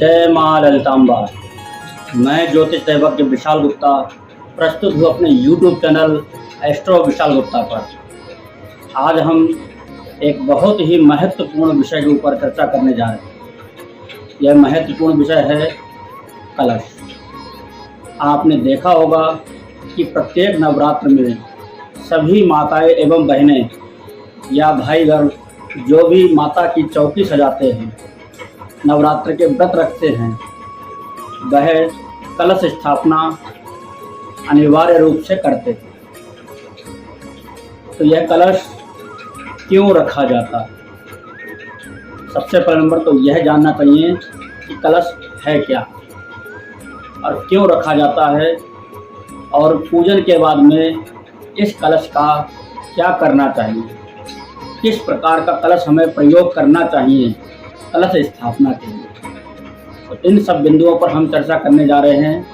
जय माँ ललितांबा। मैं ज्योतिष दैवज्ञ विशाल गुप्ता प्रस्तुत हूँ अपने YouTube channel astro Vishal Gupta पर। आज हम एक बहुत ही महत्वपूर्ण विषय के ऊपर चर्चा करने जा रहे हैं। यह महत्वपूर्ण विषय है कलश। आपने देखा होगा कि प्रत्येक नवरात्र में सभी माताएं एवं बहनें या भाईगण जो भी माता की चौकी सजाते हैं, नवरात्र के व्रत रखते हैं, वह कलश स्थापना अनिवार्य रूप से करते हैं। तो यह कलश क्यों रखा जाता है? सबसे पहले नंबर तो यह जानना चाहिए कि कलश है क्या और क्यों रखा जाता है, और पूजन के बाद में इस कलश का क्या करना चाहिए, किस प्रकार का कलश हमें प्रयोग करना चाहिए कलश स्थापना के लिए। तो इन सब बिंदुओं पर हम चर्चा करने जा रहे हैं।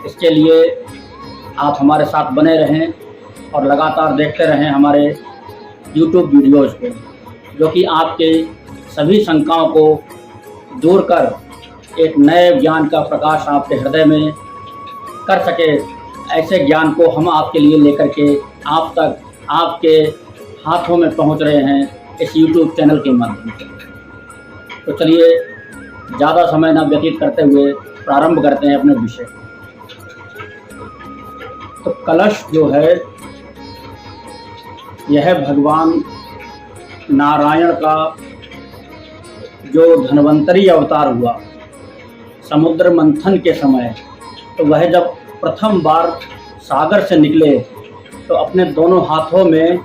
इसके लिए आप हमारे साथ बने रहें और लगातार देखते रहें हमारे YouTube वीडियोज़ को, जो कि आपके सभी शंकाओं को दूर कर एक नए ज्ञान का प्रकाश आपके हृदय में कर सके। ऐसे ज्ञान को हम आपके लिए लेकर के आप तक आपके हाथों में पहुंच रहे हैं इस YouTube चैनल के माध्यम से। तो चलिए ज़्यादा समय न व्यतीत करते हुए प्रारंभ करते हैं अपने विषय। तो कलश जो है, यह भगवान नारायण का जो धन्वंतरी अवतार हुआ समुद्र मंथन के समय, तो वह जब प्रथम बार सागर से निकले तो अपने दोनों हाथों में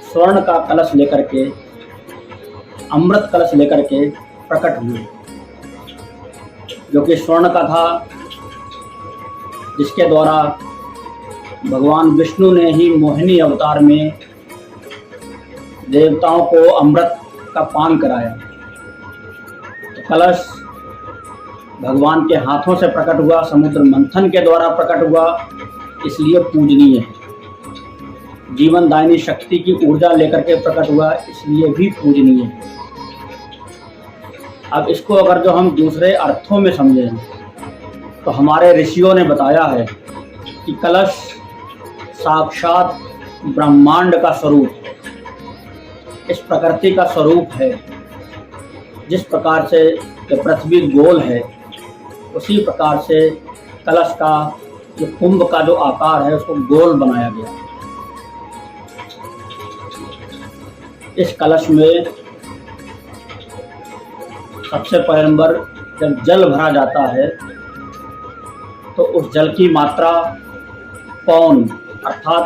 स्वर्ण का कलश लेकर के, अमृत कलश लेकर के प्रकट हुए, जो कि स्वर्ण का था, जिसके द्वारा भगवान विष्णु ने ही मोहिनी अवतार में देवताओं को अमृत का पान कराया। तो कलश भगवान के हाथों से प्रकट हुआ, समुद्र मंथन के द्वारा प्रकट हुआ, इसलिए पूजनीय है। जीवनदायिनी शक्ति की ऊर्जा लेकर के प्रकट हुआ, इसलिए भी पूजनीय है। अब इसको अगर जो हम दूसरे अर्थों में समझें तो हमारे ऋषियों ने बताया है कि कलश साक्षात ब्रह्मांड का स्वरूप है, इस प्रकृति का स्वरूप है। जिस प्रकार से पृथ्वी गोल है, उसी प्रकार से कलश का जो कुंभ का जो आकार है उसको गोल बनाया गया। इस कलश में सबसे पहले नंबर जब जल भरा जाता है तो उस जल की मात्रा पौन अर्थात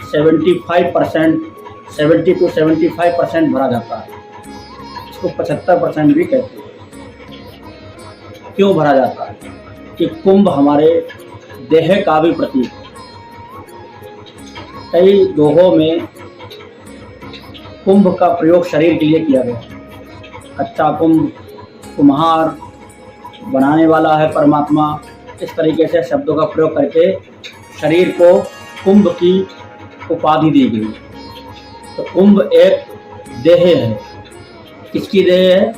70 to 75% भरा जाता है। इसको 75% भी कहते हैं। क्यों भरा जाता है? कि कुंभ हमारे देह का भी प्रतीक है। कई दोहों में कुंभ का प्रयोग शरीर के लिए किया गया। कच्चा कुंभ, कुम्हार, बनाने वाला है परमात्मा, इस तरीके से शब्दों का प्रयोग करके शरीर को कुंभ की उपाधि दी गई। तो कुंभ एक देह है। किसकी देह है?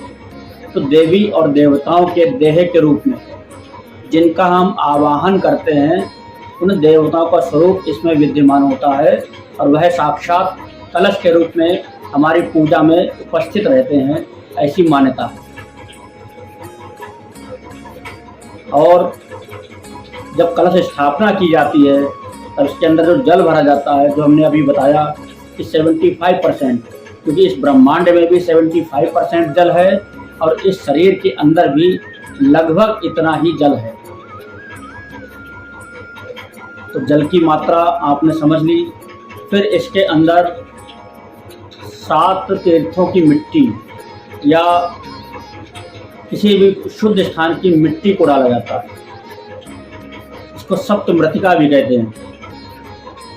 तो देवी और देवताओं के देह के रूप में, जिनका हम आवाहन करते हैं, उन देवताओं का स्वरूप इसमें विद्यमान होता है और वह साक्षात कलश के रूप में हमारी पूजा में उपस्थित रहते हैं, ऐसी मान्यता है। और जब कलश स्थापना की जाती है तब इसके अंदर जो जल भरा जाता है, जो हमने अभी बताया कि 75%, क्योंकि इस ब्रह्मांड में भी 75% जल है और इस शरीर के अंदर भी लगभग इतना ही जल है। तो जल की मात्रा आपने समझ ली। फिर इसके अंदर 7 तीर्थों की मिट्टी या किसी भी शुद्ध स्थान की मिट्टी को डाला जाता है। इसको सप्त मृतिका भी कहते हैं।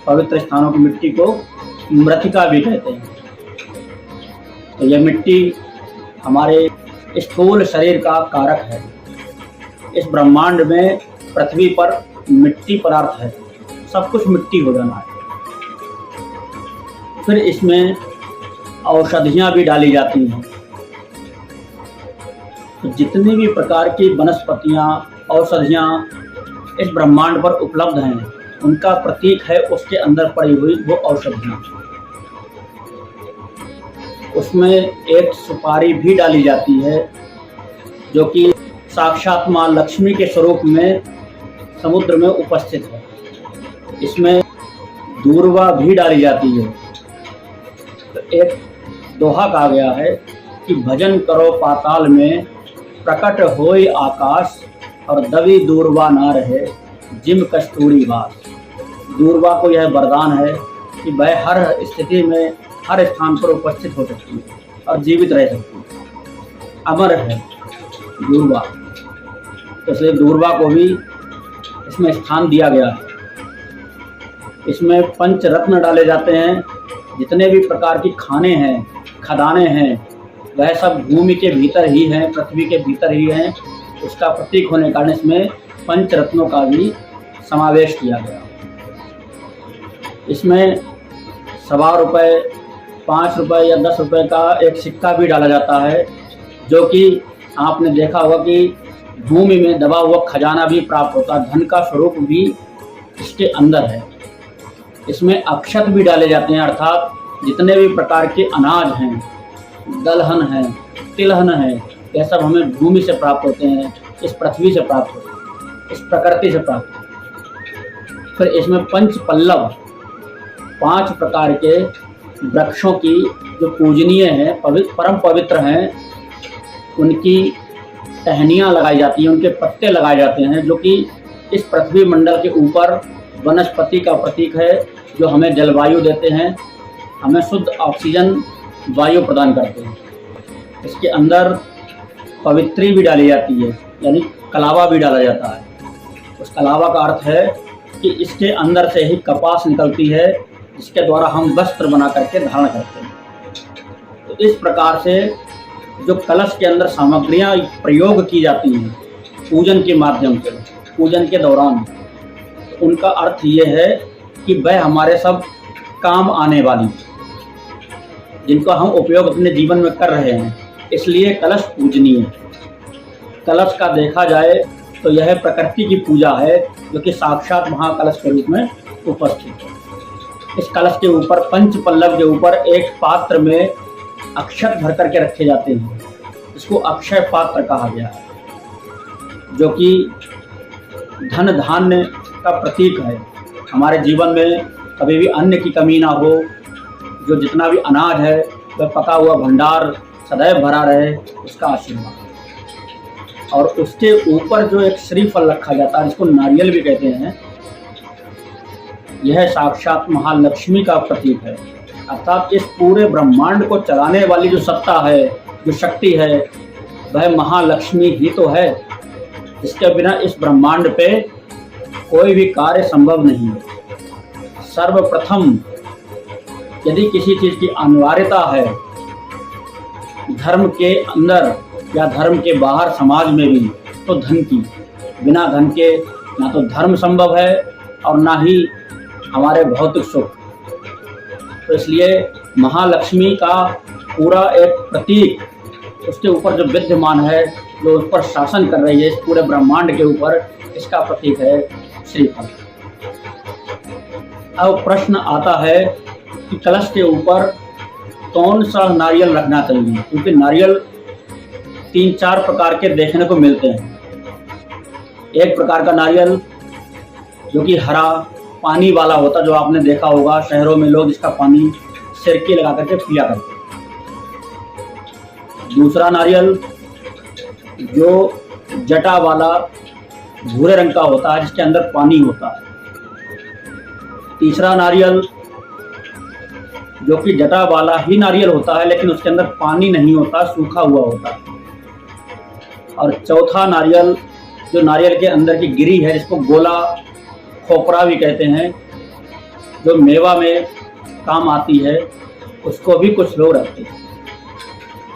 पवित्र स्थानों की मिट्टी को मृतिका भी कहते हैं। तो यह मिट्टी हमारे स्थूल शरीर का कारक है। इस ब्रह्मांड में पृथ्वी पर मिट्टी पदार्थ है, सब कुछ मिट्टी हो जाना है। फिर इसमें औषधियाँ भी डाली जाती हैं। तो जितनी भी प्रकार की वनस्पतियाँ, औषधियाँ इस ब्रह्मांड पर उपलब्ध हैं, उनका प्रतीक है उसके अंदर पड़ी हुई वो औषधियाँ। उसमें एक सुपारी भी डाली जाती है जो कि साक्षात माँ लक्ष्मी के स्वरूप में समुद्र में उपस्थित है। इसमें दूर्वा भी डाली जाती है। तो एक दोहा कहा गया है कि भजन करो पाताल में, प्रकट होई आकाश, और दबी दूर्वा ना रहे जिम कस्तूरी वास। दूर्वा को यह वरदान है कि वह हर स्थिति में, हर स्थान पर उपस्थित हो सकती है और जीवित रह सकती है। अमर है दूर्वा, इसलिए दूर्वा को भी इसमें स्थान दिया गया है। इसमें पंचरत्न डाले जाते हैं। जितने भी प्रकार की खाने हैं, खदानें हैं, वह सब भूमि के भीतर ही हैं, पृथ्वी के भीतर ही हैं। उसका प्रतीक होने के कारण इसमें पंचरत्नों का भी समावेश किया गया। इसमें ₹1.25, ₹5 या ₹10 का एक सिक्का भी डाला जाता है, जो कि आपने देखा होगा कि भूमि में दबा हुआ खजाना भी प्राप्त होता है। धन का स्वरूप भी इसके अंदर है। इसमें अक्षत भी डाले जाते हैं, अर्थात जितने भी प्रकार के अनाज हैं, दलहन है, तिलहन है, यह सब हमें भूमि से प्राप्त होते हैं, इस पृथ्वी से प्राप्त होते हैं, इस प्रकृति से प्राप्त होते हैं। फिर इसमें पंच पल्लव, 5 प्रकार के वृक्षों की जो पूजनीय हैं, परम पवित्र हैं, उनकी टहनियाँ लगाई जाती हैं, उनके पत्ते लगाए जाते हैं, जो कि इस पृथ्वी मंडल के ऊपर वनस्पति का प्रतीक है, जो हमें जलवायु देते हैं, हमें शुद्ध ऑक्सीजन वायु प्रदान करते हैं। इसके अंदर पवित्री भी डाली जाती है, यानी कलावा भी डाला जाता है। उस कलावा का अर्थ है कि इसके अंदर से ही कपास निकलती है, जिसके द्वारा हम वस्त्र बना करके धारण करते हैं। तो इस प्रकार से जो कलश के अंदर सामग्रियाँ प्रयोग की जाती हैं पूजन के माध्यम से, पूजन के दौरान, उनका अर्थ ये है कि वह हमारे सब काम आने वाली, जिनको हम उपयोग अपने जीवन में कर रहे हैं, इसलिए कलश पूजनीय है। कलश का देखा जाए तो यह प्रकृति की पूजा है, जो कि साक्षात महाकलश के रूप में उपस्थित है। इस कलश के ऊपर, पंच पल्लव के ऊपर, एक पात्र में अक्षत भर करके रखे जाते हैं। इसको अक्षय पात्र कहा गया है, जो कि धन धान्य का प्रतीक है। हमारे जीवन में कभी भी अन्न की कमी ना हो, जो जितना भी अनाज है वह पका हुआ भंडार सदैव भरा रहे, उसका आशीर्वाद। और उसके ऊपर जो एक श्रीफल रखा जाता है, जिसको नारियल भी कहते हैं, यह साक्षात महालक्ष्मी का प्रतीक है। अर्थात इस पूरे ब्रह्मांड को चलाने वाली जो सत्ता है, जो शक्ति है, वह महालक्ष्मी ही तो है। इसके बिना इस ब्रह्मांड पे कोई भी कार्य संभव नहीं है। सर्वप्रथम यदि किसी चीज़ की अनिवार्यता है, धर्म के अंदर या धर्म के बाहर समाज में भी, तो धन की। बिना धन के ना तो धर्म संभव है और ना ही हमारे भौतिक सुख। तो इसलिए महालक्ष्मी का पूरा एक प्रतीक, उसके ऊपर जो विद्यमान है, जो उस पर शासन कर रही है इस पूरे ब्रह्मांड के ऊपर, इसका प्रतीक है श्रीफल। अब प्रश्न आता है कि कलश के ऊपर कौन सा नारियल रखना चाहिए, क्योंकि नारियल 3-4 प्रकार के देखने को मिलते हैं। एक प्रकार का नारियल जो कि हरा पानी वाला होता, जो आपने देखा होगा शहरों में लोग इसका पानी सिरके लगा करके पिया करते हैं। दूसरा नारियल जो जटा वाला भूरे रंग का होता है, जिसके अंदर पानी होता है। तीसरा नारियल जो कि जटा वाला ही नारियल होता है, लेकिन उसके अंदर पानी नहीं होता, सूखा हुआ होता है। और चौथा नारियल जो नारियल के अंदर की गिरी है, जिसको गोला खोपरा भी कहते हैं, जो मेवा में काम आती है, उसको भी कुछ लोग रखते हैं।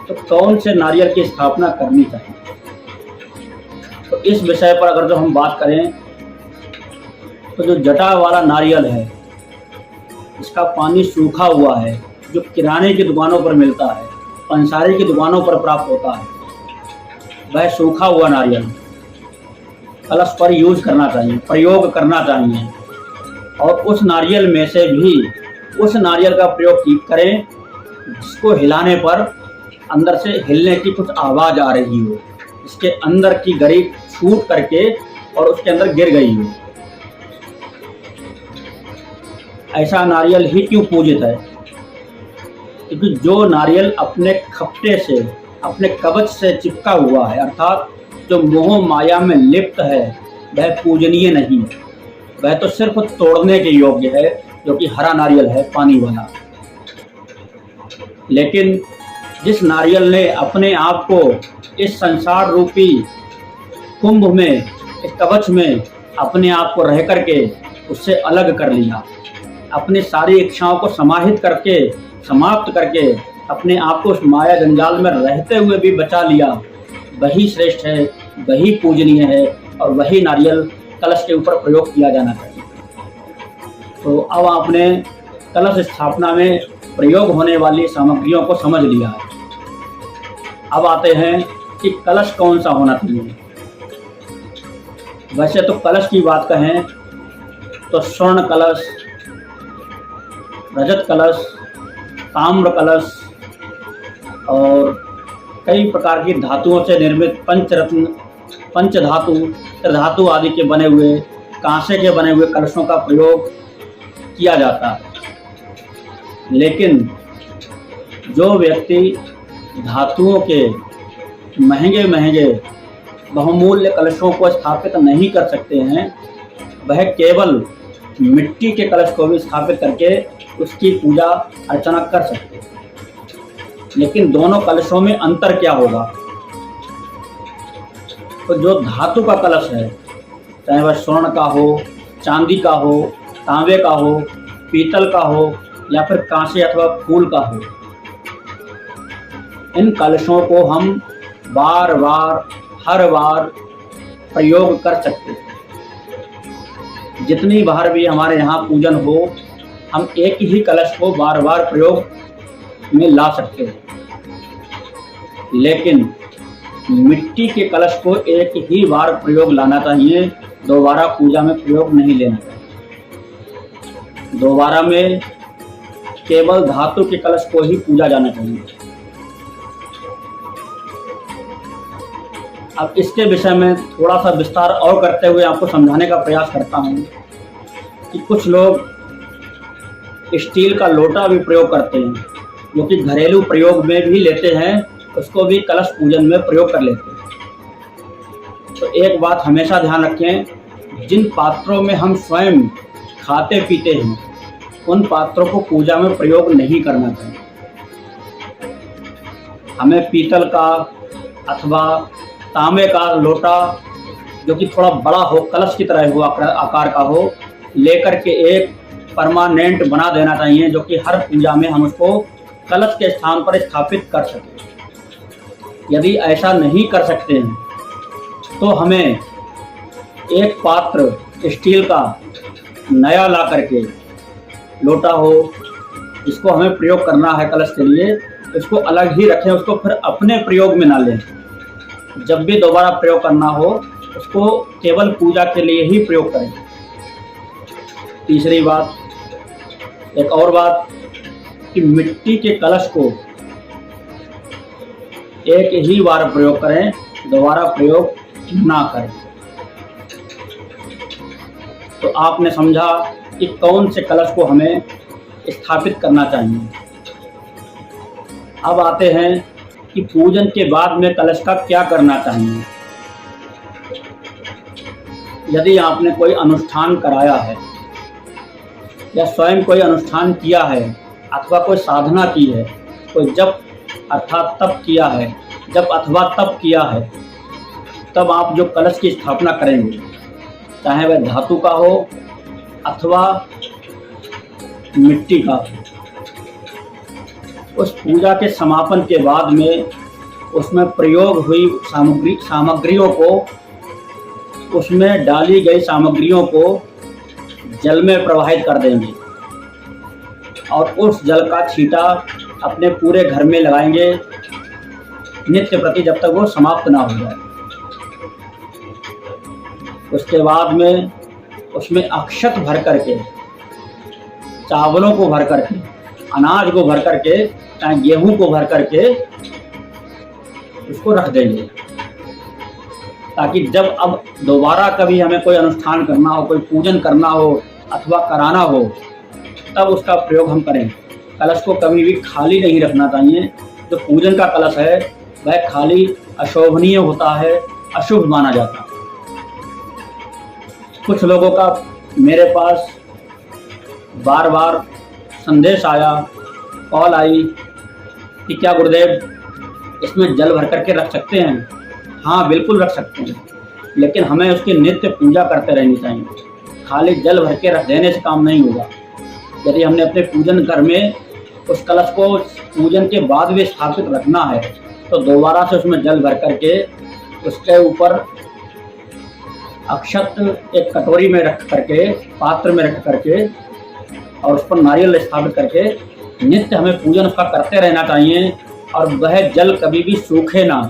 तो कौन से नारियल की स्थापना करनी चाहिए, तो इस विषय पर अगर जो हम बात करें, तो जो जटा वाला नारियल है, इसका पानी सूखा हुआ है, जो किराने की दुकानों पर मिलता है, पंसारी की दुकानों पर प्राप्त होता है, वह सूखा हुआ नारियल कलश पर यूज करना चाहिए, प्रयोग करना चाहिए। और उस नारियल में से भी उस नारियल का प्रयोग करें जिसको हिलाने पर अंदर से हिलने की कुछ आवाज़ आ रही हो, इसके अंदर की गरी छूट करके और उसके अंदर गिर गई हो। ऐसा नारियल ही क्यों पूजित है? क्योंकि जो नारियल अपने खपटे से, अपने कवच से चिपका हुआ है, अर्थात जो मोह माया में लिप्त है, वह पूजनीय नहीं, वह तो सिर्फ तोड़ने के योग्य है, जो कि हरा नारियल है, पानी वाला। लेकिन जिस नारियल ने अपने आप को इस संसार रूपी कुंभ में, इस कवच में अपने आप को रह करके उससे अलग कर लिया, अपनी सारी इच्छाओं को समाहित करके, समाप्त करके अपने आप को उस माया जंजाल में रहते हुए भी बचा लिया, वही श्रेष्ठ है, वही पूजनीय है और वही नारियल कलश के ऊपर प्रयोग किया जाना चाहिए। तो अब आपने कलश स्थापना में प्रयोग होने वाली सामग्रियों को समझ लिया है। अब आते हैं कि कलश कौन सा होना चाहिए। वैसे तो कलश की बात कहें तो स्वर्ण कलश, रजत कलश, ताम्र कलश और कई प्रकार की धातुओं से निर्मित पंचरत्न, पंचधातु, त्रिधातु आदि के बने हुए, कांसे के बने हुए कलशों का प्रयोग किया जाता है। लेकिन जो व्यक्ति धातुओं के महंगे महंगे बहुमूल्य कलशों को स्थापित नहीं कर सकते हैं, वह केवल मिट्टी के कलश को भी स्थापित करके उसकी पूजा अर्चना कर सकते हैं। लेकिन दोनों कलशों में अंतर क्या होगा? तो जो धातु का कलश है, चाहे वह स्वर्ण का हो, चांदी का हो, तांबे का हो, पीतल का हो या फिर कांसे अथवा फूल का हो, इन कलशों को हम बार बार, हर बार प्रयोग कर सकते हैं। जितनी बार भी हमारे यहाँ पूजन हो, हम एक ही कलश को बार बार प्रयोग में ला सकते हैं। लेकिन मिट्टी के कलश को एक ही बार प्रयोग लाना चाहिए, दोबारा पूजा में प्रयोग नहीं लेना चाहिए। दोबारा में केवल धातु के कलश को ही पूजा जाना चाहिए। अब इसके विषय में थोड़ा सा विस्तार और करते हुए आपको समझाने का प्रयास करता हूँ कि कुछ लोग स्टील का लोटा भी प्रयोग करते हैं, जो कि घरेलू प्रयोग में भी लेते हैं, उसको भी कलश पूजन में प्रयोग कर लेते हैं। तो एक बात हमेशा ध्यान रखें, जिन पात्रों में हम स्वयं खाते पीते हैं, उन पात्रों को पूजा में प्रयोग नहीं करना चाहिए। हमें पीतल का अथवा तांबे का लोटा, जो कि थोड़ा बड़ा हो, कलश की तरह हो, आकार का हो, लेकर के एक परमानेंट बना देना चाहिए, जो कि हर पूजा में हम उसको कलश के स्थान पर स्थापित कर सकें। यदि ऐसा नहीं कर सकते हैं तो हमें एक पात्र स्टील का नया ला करके, लोटा हो, इसको हमें प्रयोग करना है कलश के लिए, इसको अलग ही रखें, उसको फिर अपने प्रयोग में ना लें। जब भी दोबारा प्रयोग करना हो, उसको केवल पूजा के लिए ही प्रयोग करें। तीसरी बात, एक और बात कि मिट्टी के कलश को एक ही बार प्रयोग करें, दोबारा प्रयोग ना करें। तो आपने समझा कि कौन से कलश को हमें स्थापित करना चाहिए। अब आते हैं कि पूजन के बाद में कलश का क्या करना चाहिए। यदि आपने कोई अनुष्ठान कराया है या स्वयं कोई अनुष्ठान किया है अथवा कोई साधना की है, कोई जप अर्थात तप किया है, जप अथवा तप किया है, तब आप जो कलश की स्थापना करेंगे, चाहे वह धातु का हो अथवा मिट्टी का, उस पूजा के समापन के बाद में उसमें प्रयोग हुई सामग्रियों को, उसमें डाली गई सामग्रियों को जल में प्रवाहित कर देंगे और उस जल का छींटा अपने पूरे घर में लगाएंगे नित्य प्रति जब तक वो समाप्त ना हो जाए। उसके बाद में उसमें अक्षत भर करके, चावलों को भर करके, अनाज को भर करके, चाहे गेहूं को भर करके उसको रख देंगे, ताकि जब अब दोबारा कभी हमें कोई अनुष्ठान करना हो, कोई पूजन करना हो अथवा कराना हो, तब उसका प्रयोग हम करें। कलश को कभी भी खाली नहीं रखना चाहिए। जो पूजन का कलश है वह खाली अशोभनीय होता है, अशुभ माना जाता है। कुछ लोगों का मेरे पास बार बार संदेश आया, कॉल आई कि क्या गुरुदेव इसमें जल भर करके रख सकते हैं? हाँ, बिल्कुल रख सकते हैं, लेकिन हमें उसकी नित्य पूजा करते रहनी चाहिए। खाली जल भर के रख देने से काम नहीं होगा। यदि हमने अपने पूजन घर में उस कलश को पूजन के बाद भी स्थापित रखना है, तो दोबारा से उसमें जल भर करके उसके ऊपर अक्षत एक कटोरी में रख करके, पात्र में रख करके और उस पर नारियल स्थापित करके नित्य हमें पूजन उसका करते रहना चाहिए। और वह जल कभी भी सूखे ना,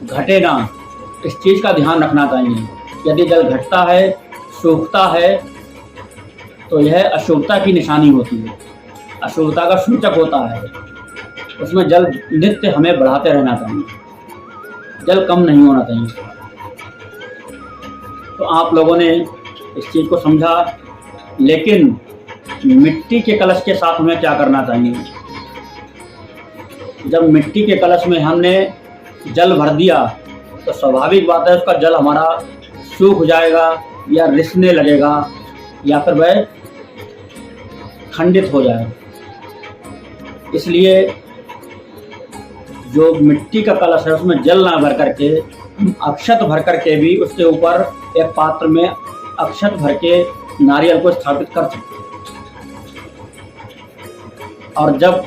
घटे ना, इस चीज़ का ध्यान रखना चाहिए। यदि जल घटता है, सूखता है, तो यह अशुभता की निशानी होती है, अशुभता का सूचक होता है। उसमें जल नित्य हमें बढ़ाते रहना चाहिए, जल कम नहीं होना चाहिए। तो आप लोगों ने इस चीज़ को समझा, लेकिन मिट्टी के कलश के साथ हमें क्या करना चाहिए? जब मिट्टी के कलश में हमने जल भर दिया तो स्वाभाविक बात है उसका जल हमारा सूख जाएगा या रिसने लगेगा या फिर वह खंडित हो जाएगा। इसलिए जो मिट्टी का कलश है उसमें जल ना भर करके अक्षत भर करके भी उसके ऊपर एक पात्र में अक्षत भर के नारियल को स्थापित कर सकते। और जब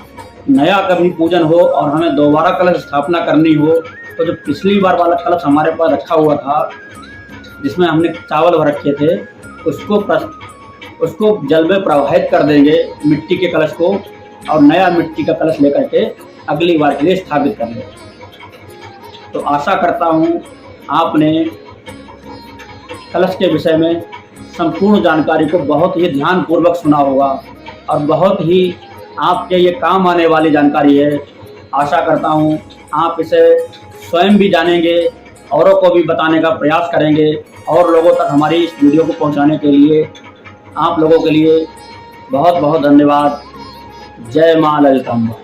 नया कभी पूजन हो और हमें दोबारा कलश स्थापना करनी हो, तो जो पिछली बार वाला कलश हमारे पास रखा हुआ था जिसमें हमने चावल भर रखे थे, उसको जल में प्रवाहित कर देंगे मिट्टी के कलश को, और नया मिट्टी का कलश लेकर के अगली बार के लिए स्थापित कर देंगे। तो आशा करता हूँ आपने कलश के विषय में संपूर्ण जानकारी को बहुत ही ध्यानपूर्वक सुना होगा और बहुत ही आपके ये काम आने वाली जानकारी है। आशा करता हूँ आप इसे स्वयं भी जानेंगे, औरों को भी बताने का प्रयास करेंगे, और लोगों तक हमारी इस वीडियो को पहुँचाने के लिए आप लोगों के लिए बहुत बहुत धन्यवाद। जय माँ ललिताम्बा।